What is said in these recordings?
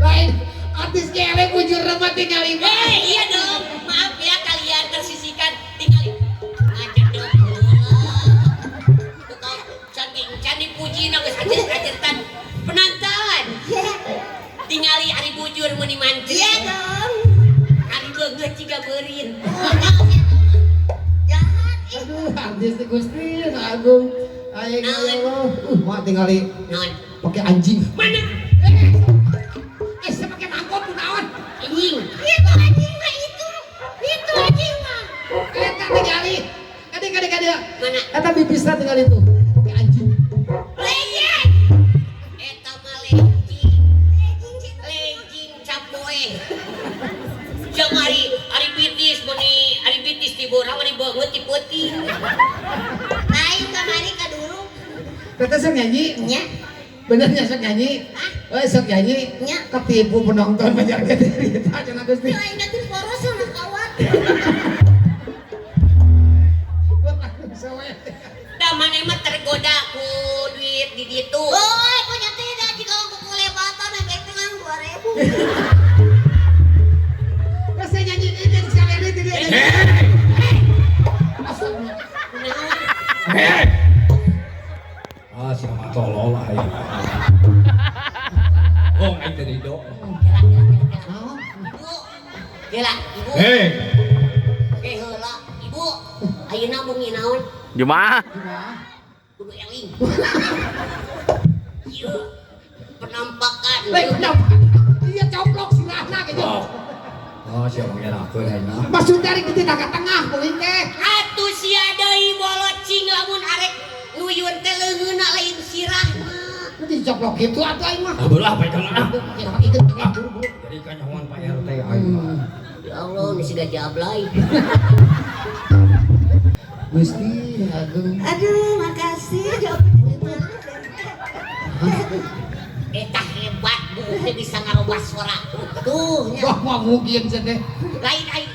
Lain artis kelek bujur mah tinggal ibu. Iya dong, maaf ya kalian tersisihkan tinggal aja dong. Tukau saking can dipuji geus ajer-ajertan penonton. Tingali ari bujur mun dimantu. Iya dong. Ari beungeut ciga beurin. Jahat Aduh, artis teh Gusti Agung. Aing Allah. Mah tingali Non. pakai anjing. Mana? Saya pakai mangkok naon? Anjing. itu anjing mah itu anjing mah. Eta tingali. Kade. Mana? Eta bipisna tingali itu. Pakai anjing. Legend Eta mah legging capoe. Jeung ari bitis ti borang ari beungeut ti peuting. lain kamari ka dulu Tete sok nyanyi. nya Benernya sok nyanyi. Sok nyanyi. nya Ketipu penonton banyak cerita cenah Gusti. lain nanti poros sama kawan Da mane mah tergoda ku duit di ditu. oh punya tidak jika aku kelewatan yang dengan 2000 Saya nyanyi ini sekalian itu dia. Ah, siapa tolol lah ya. Oh, aing teh Rido. Ibu. Gila, ibu. Heula, ibu. Ayeuna bengi naon? Jumaah. Kudu eling. Ieu penampakan. Dia coplok sirahna gitu. Oh, siapa ngerakeun ayeuna. Maksud dari kita ke tengah kuing teh. Atuh sia deui bolocing lamun arek nuyun teh leungeuna lain sirahna. Nanti coplok gitu atuh aing mah. Belah bae kana. Ya ikut buru-buru. Jadi kanyawan Pak RT aing mah. Ya Allah, ini sudah jablay. Gusti Agung. aduh makasih Eta hebat, bu, teh bisa ngarobah suara. Tuh, nya. Wah mungkin sedeh. Lain aing.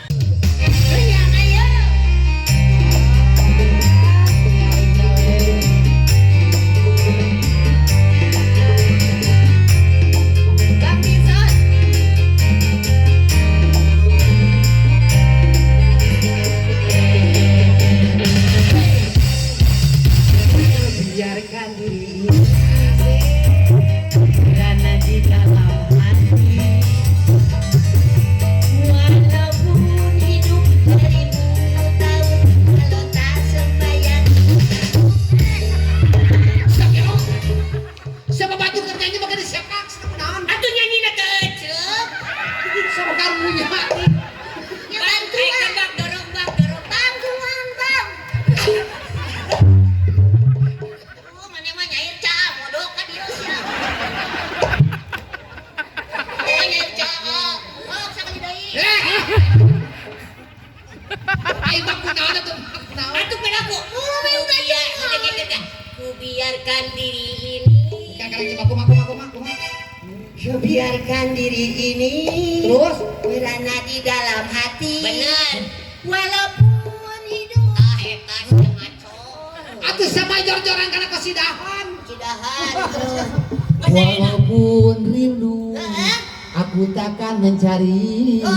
biarkan diri karena di dalam hati walaupun hidup 1000 tahun kalau tak sembahyang Siapa batu kerjanya maka disepak senaon. Atuh nyanyina teh eceuk. Sama karunya. Bantuan. Dorong bantuan bang Oh, mana mah nyair cah, modok ka dieu sia. Oh, nyair cah. Oh, sakali deui. Aing mah kunaon atuh kunaon. Atuh pedaku. Oh, me udah ya. Udah. Ku biarkan diri ini. Kakak coba kumaha. biarkan diri ini Terus berada di dalam hati Bener. walaupun hidup Eta sia ngaco. atuh sama jor-joran karena kesidahan. Cidahan. Walaupun rindu, aku takkan mencari. iya